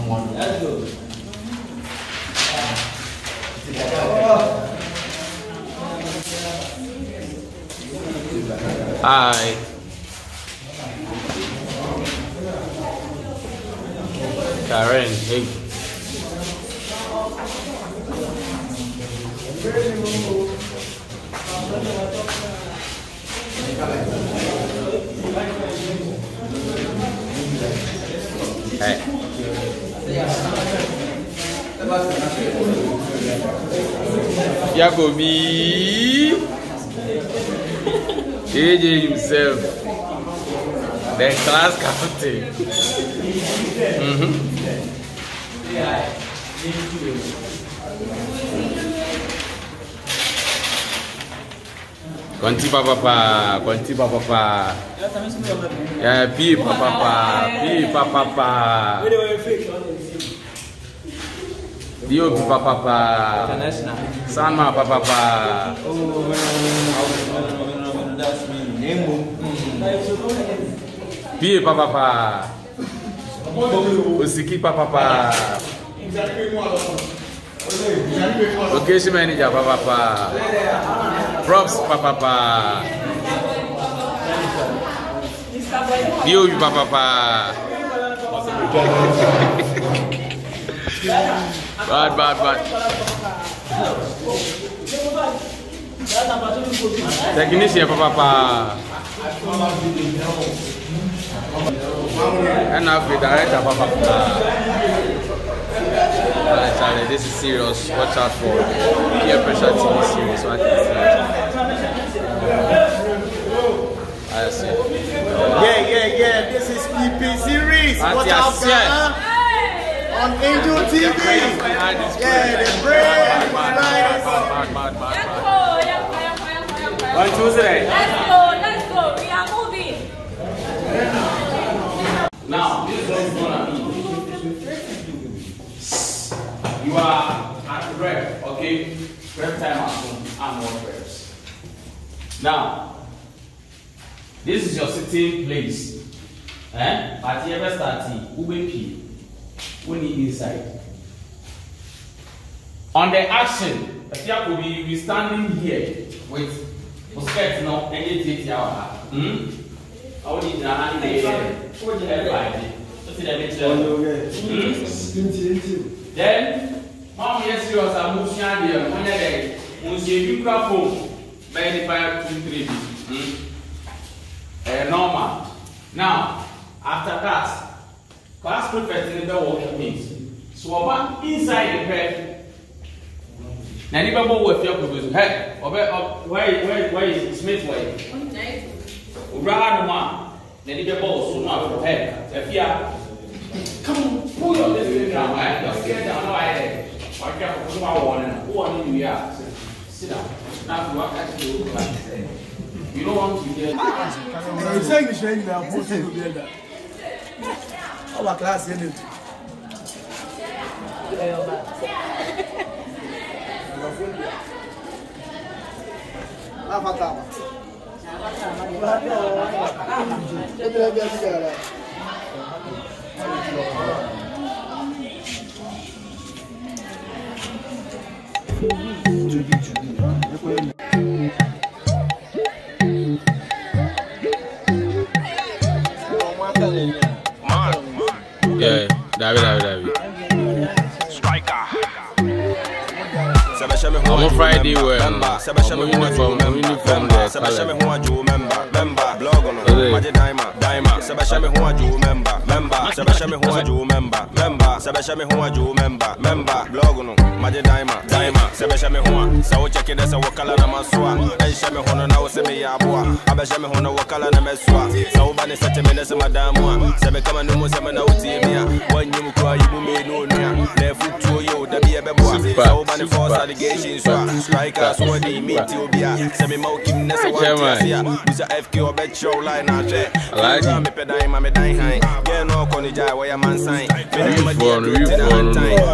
Let's go. Hi. Karen, hey. Hey. Yagobi. AJ himself. The class captain. Conti papa. Yeah, P papa. Dio papa. Sama papa. That's me. P papa. Osiki papa. Location manager papa. Props papa. Dio papa. Bad. Technician papa. And now the director papa. Charlie, this is serious. Watch out for peer pressure TV series. What is that? I see. Yeah. This is EP series. Watch out, Ghana. On Angel TV. Yeah, the brave. Bad. 1, 2, 3. Let's go. We are moving. Now, this is what it's gonna be. You are at rep, okay? Rep time at home and more reps. Now, this is your sitting place. At the ever starting, we need inside. On the action, Eliyasu will be standing here with skirt now, and it's our I would need to hand the then, Mom, yes, you are moving here. One day, you grab home by the 5, 2, 3. Normal. Now, after that, class prefect in the working means. So, one inside the bed. Now, you go with your producer. Hey, where is Smith way? Round one. Then you go so now for head. If you are, come on, pull your this down. You're scared down. No, I can't put my one in you. Sit down. Now, you want to do you don't want to get. I'm saying the shame now. Put it together. Our class in it. Yeah, David. Striker. I'm on Friday where I'm uniform the Striker, so the meet you be a semi mokim nessa one Mr. FK or bet show line out there. I me pedai me dying high. Get no conija where your man sign.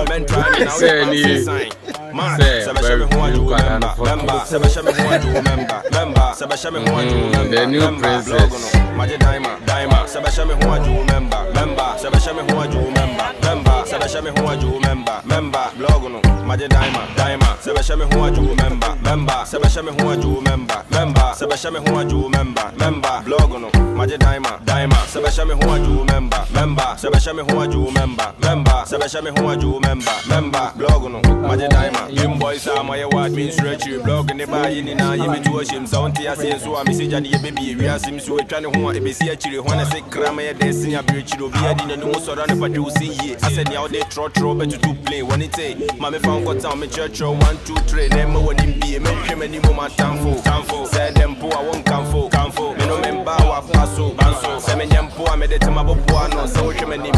Men try me now sign. Man, Sabashami who you member. The new princess. Maje Daima, Sabashami who you member. Sabashami who you member. me who I do member, blog no, Maja Daima, Sebasha me who I do member, Sebasha me who I do member, Sebasha me who I do member, blog no, Maja Daima, Sebasha me who I do member, Sebasha me who I do member, Sebasha me who I do member, blog no, Maja Daima. Young boys are my word means stretch you, blog in the bar in now, you be to a shim, sound tea, so I miss Johnny baby, we are sims who are trying to want to be see actually when I say Kramaya dancing a bridge, you'll be adding a new sort of what you see. I said, now they trot better to play when it say, Mammy found got down, me church, 1, 2, 3, them when him be a make him any moment time for, said them poor, I won't come for, me no member, I pass so, Sammy and poor, I made it to my boy, so him and him.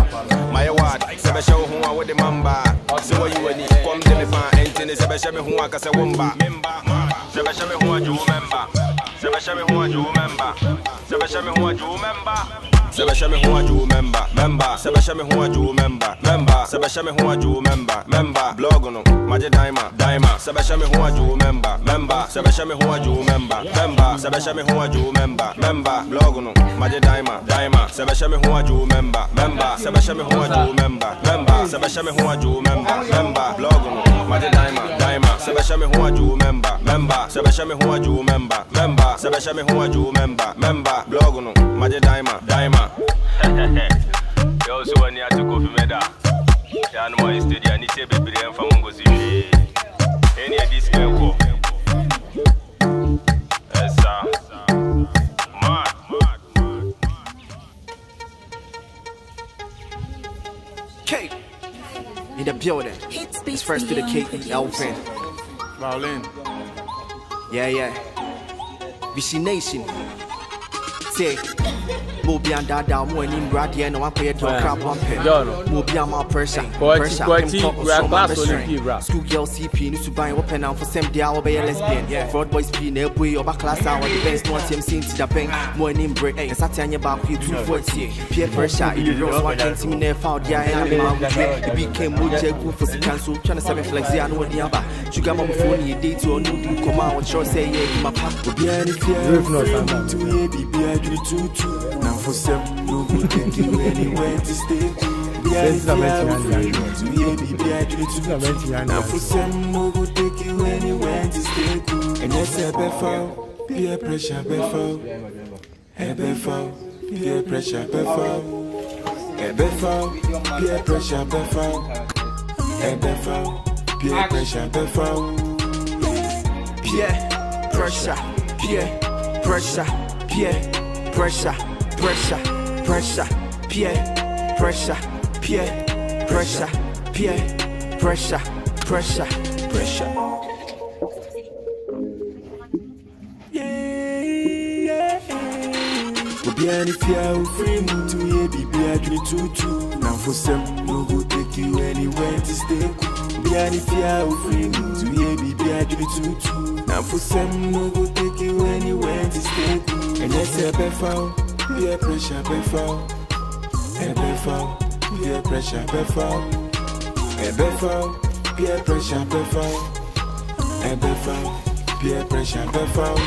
My word, Sebasha who are with the mamba, so you and come to me fan, and then Sebasha who are Casa Wumba, Sebasha who are you member, Sebasha who are you member, Sebasha who are you member. Sebasha me who I do member, Sebasha me who I do member, Sebasha me who I do member, blog no, Maja Daima, Sebasha me who I do member, Sebasha me who I do member, Sebasha me who I do member, blog no, Maja Daima, Sebasha me who I do member, Sebasha me who I do member, Sebasha me who I do member, blog no, Maja Daima, Sebasha me who I do member, Sebasha me who I do member, Sebasha me who I do member, blog no, Maja Daima. You also want to go for Meda. You know my studio, I need to be brilliant from Mongozi. Any of this can go. Yes, sir. Mad. K in the building. It's first to the K, Elvin. Violin. Yeah. Vision Nation. Say. Mobian Dada, more in Brady, and one pair to a crab one pen. Mobian more pressure. Schoolgirl CP needs to buy a weapon out for some day. I'll be a lesbian. Fraud boys P, no boy, or back class hour, the best one team seen to the bank. More in break, and Satania back with 240. Peer pressure, in the rose, one can see me near found. Yeah, it became Moja good for the council, trying to 7 flex. I know the other. Sugar Mama phone, you date to a new come out, what you're saying, my papa will be any fear. For some, no good take you anywhere to stay. Now for some, no good take you anywhere to stay. And yes, a before, peer pressure before. A before, peer pressure before. A before, peer pressure before. A before, peer pressure before. Peer pressure, peer pressure, peer pressure. Pressure, peer pressure, peer pressure, peer pressure. We'll be any fear free moon to ye be agony tutu. Now for some no go take you anywhere to stay. Be any fear free moon to ye be agony tutu. Now for some no go take you anywhere to stay. And let's say before. Peer pressure before, peer pressure before, peer pressure before, peer pressure before,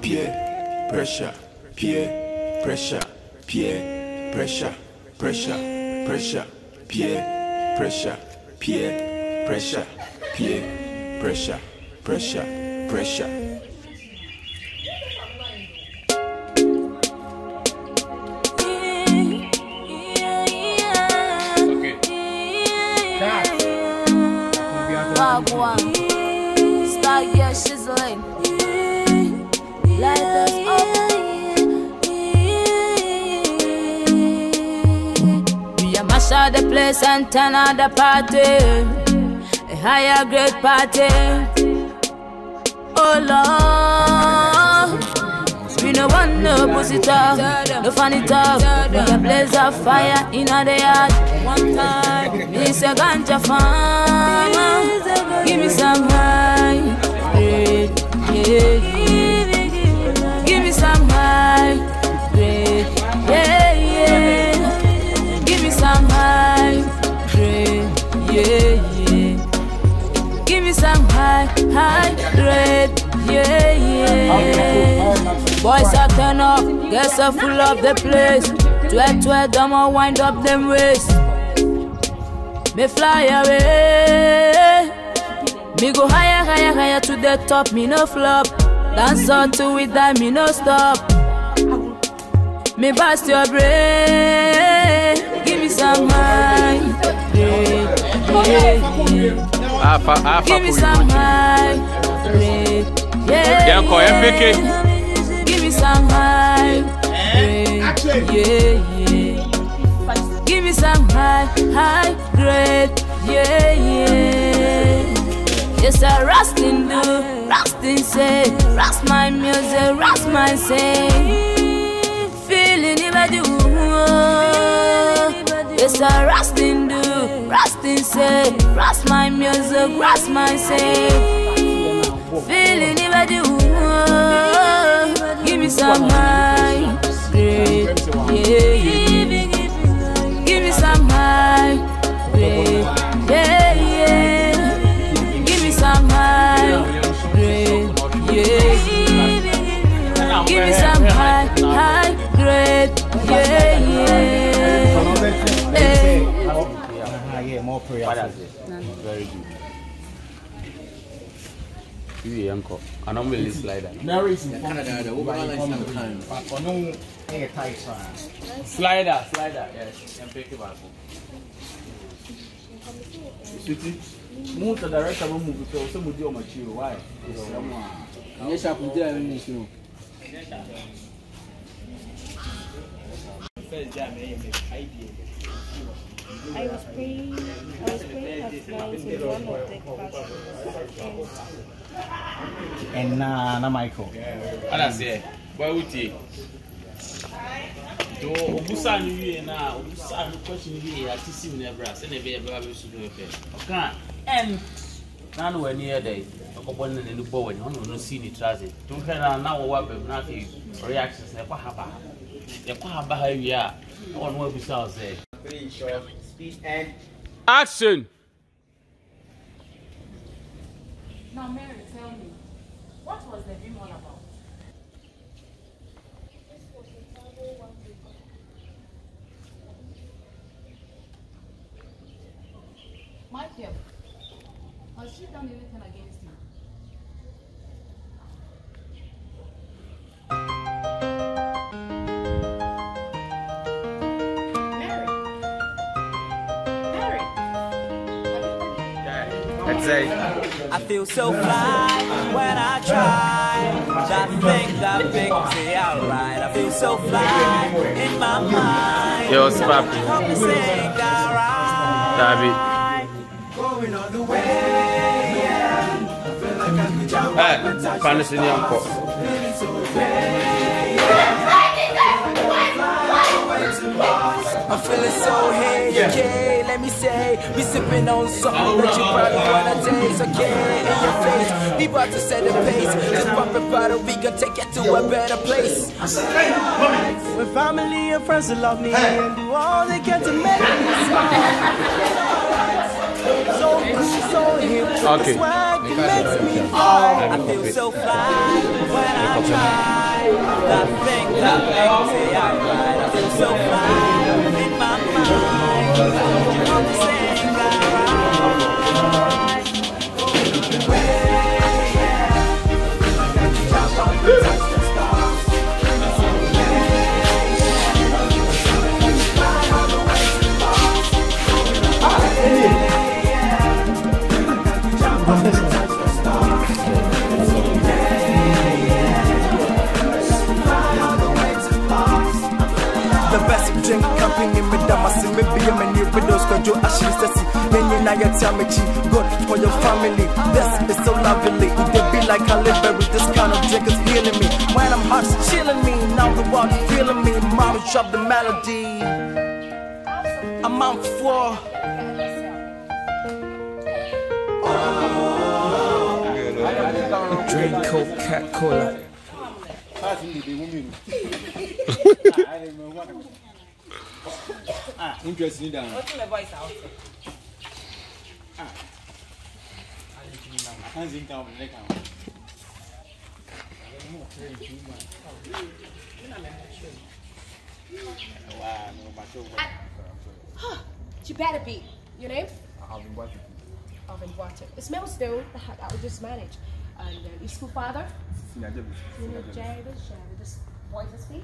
peer pressure, peer pressure, peer pressure, peer pressure, peer pressure. Start your shizzling. Light us up. We a mash out the place and turn out the party. A higher grade party. Oh Lord, we no want no pussy talk, no funny talk. We a blaze of fire in the yard. One time, it's a ganja farmer. Give me some high, grade, yeah. Give me some high, grade, yeah. Give me some high, grade, yeah. Give me some high, grade, yeah. Boys are turn up, girls are full of the place. 12, them all wind up them waist. me fly away. Me go higher, higher, higher to the top, me no flop. Dance all to it, that me no stop. Me bust your brain, give me some high. Give me some high. Yeah, give me some high. Yeah. Give me some high grade. Yeah. Yes, I rustin' do, rustin' say, rust my music, rust my say. Feeling it, do. Yes, I rustin' do, rustin' say, rust my music, rust my say. Feeling it, do. Give me some high grade. Yeah. Give me some high grade. Yeah. Give me some high grade. Yeah. Give me some high grade. Yeah, more prayer. Very good. You uncle. I don't really slide that. Slider, yes. And pick it back. Move to the rest of the movie because some would do mature. Why? Yes, I could do anything. I was praying at night in one of the classes. And na Michael. And I say, why would you? Do Obusan you na Obusan question you at see never as and ever ever should do it. Okay. And none were near day. A couple in the boy when no see any transit. Don't care now what nothing reactions never happen. The power behavior on what we saw say. Very short speed and Action. Now, Mary, tell me, what was the dream all about? Michael, has she done anything against you? I feel so fly when I try. That thing, say alright. I feel so fly in my mind. Yo, stop. Help me sing alright. Going all the way. Hey, Spanish in your uncle. I'm feeling so hey, let me say, we sipping on something that you probably wanna taste, okay, in your face, we about to set the pace, just pop a bottle, we gon' take it to a better place. When family and friends love me and do all they can to make me smile. So hip, okay. swag, it makes me fly. I feel so fly when I try. That thing, say alright. I feel so fly in my mind. I'm saying alright. The best drink company me damasi me be a many widows cause you actually sassy. Then you now you tell me good for your family. This is so lovely. It be like I live with this kind of drink is healing me. When I'm hot, chilling me. Now the world feeling me. Mama drop the melody. I'm on floor. Drink Coca-Cola. Interesting down. What's the voice out? Hands in down, leg down. She better be. Your name? Alvin Water. It smells still. I will just manage. And your school father? This boy's speak?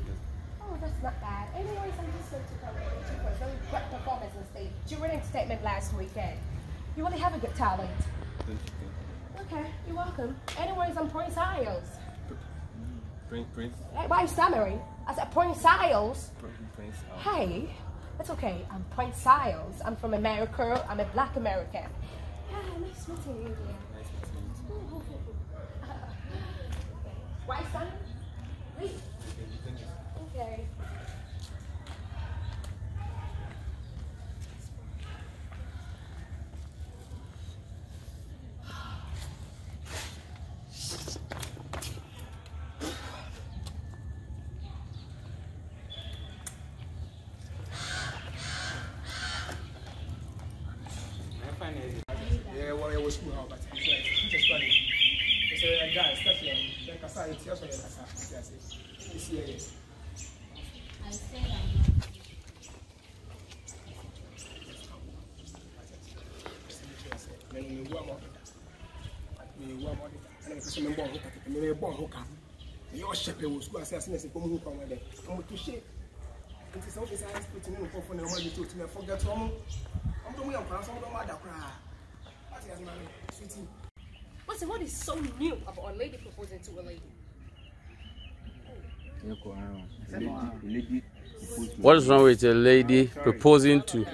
Oh, that's not bad. Anyways, I'm just going to congratulate you for a very great performance on stage during entertainment last weekend. You really have a good talent. Okay, you're welcome. Anyways, I'm Prince Isles. Prince? Why are you stammering? I said Prince Isles. Prince. Hey, it's okay. I'm Prince Isles. I'm from America. I'm a Black American. Yeah, nice meeting you. Nice meeting you. Why son? Please. Okay. Yeah, well, it was school, but just funny. It's a guy, especially like I said, it's also a I say Listen, what is so new about a lady proposing to a lady? What is wrong with a lady proposing to?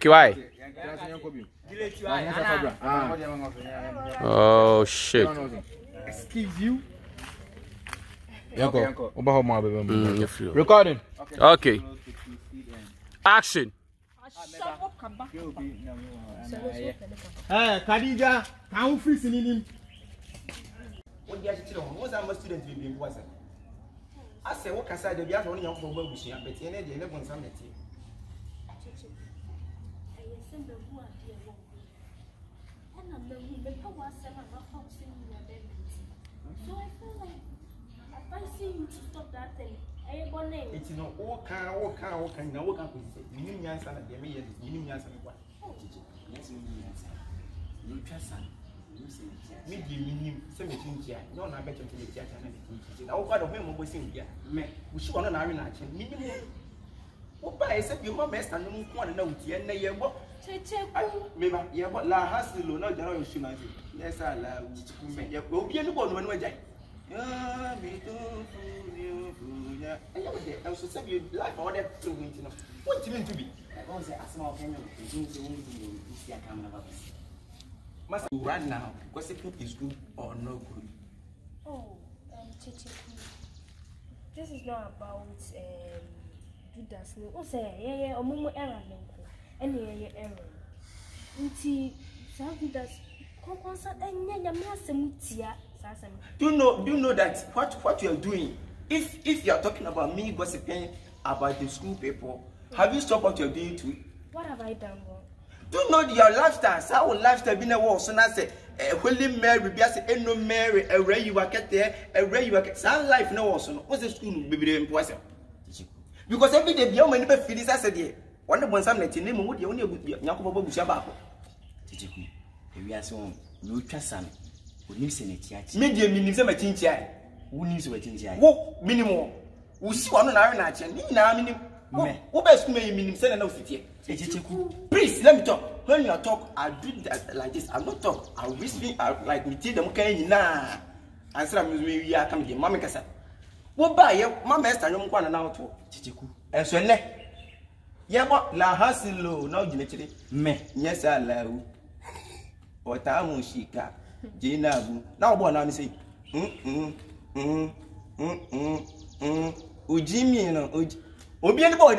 Why? Oh shit. Excuse you. Recording. Okay. Action. Khadija, can you free singing him? What do you actually want? What's our student will be was it? I say, what can I say? The other one young people will see, but you need to live something. So I feel like advising you to stop that thing. It's no all kind, no can you mean answer that they may you mean answer what? Yes, you trust son. Me give me some here. No, I bet you to the theater and I'll go to him was in here. We should want an iron action. Minimum. What by except your mom best and you want to know and they what? Maybe you what la has to know general insurance. Yes, I allow you will be anyone when we die. Yeah, me too. Yeah, I also say you like all that through me. What do you mean to be? I want to say, a small opinion. You see a camera about this. Must right now, gossiping is good or no good? Oh, this is not about Judas. No, say, yeah, or Momo error, any error. Until Judas, do you know that what you are doing? If you are talking about me gossiping about the school people, have you stopped what you are doing to it? What have I done wrong? Do you know your lifestyle? So our lifestyle being a war. So now say, Holy Mary, be as a no Mary, a ray you are get there, a ray you are get. Some life no also. What's the school baby in Poison? Because every day beyond many people feel this as a day. One of them let you name what you only would be Yakuba Bushabako. Tichiku, we are so no trust son. Who lives in it yet? Medium means a tincha. Who lives with tincha? What minimum? Who see one on iron action? Who best may mean send no city? Please let me talk. When you talk, I do that like this. I'm not talk. I whisper like me tell them okay nah. Answer me we are coming here. Mamma Cassa. What by you? My master, you want now to Chichiku. And so ne. Yeah, what la hasilo no genetically. Me, yes, I love. What I will shika. Jinabu. Now, what I'm saying. Ujimi, no, Obi and the boy,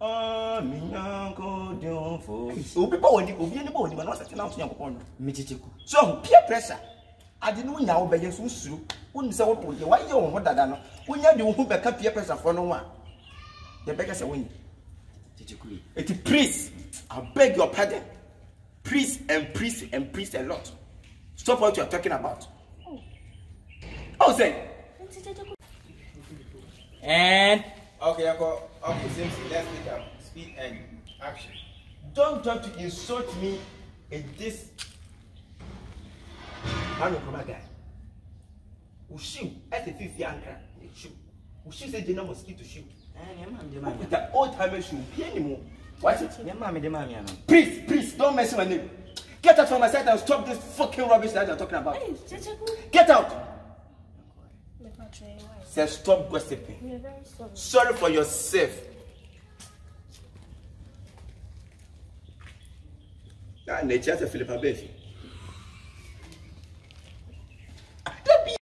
oh, me uncle, don't fall. Obi and the boy, but not such an young upon me. So, peer pressure. I didn't know now, but you're so soon. Wouldn't say why you want that. When you do who back up peer pressure for no one. The beggars are winning. It's a priest. I beg your pardon. Priest a lot. Stop what you are talking about. Oh, say. And okay, okay, Simpson, let's make up speed and action. Don't try to insult me in this. I don't come again. Ushu, as a 50 anchor, shoe. Ushu said, you know, mosquito shoe. That old time shoe, be anymore. What is it? Please, don't mess with my name. Get out from my side and stop this fucking rubbish that you're talking about. Get out! Say, stop gossiping. We are very sorry. Sorry for yourself. Nature is a Philippa Baby.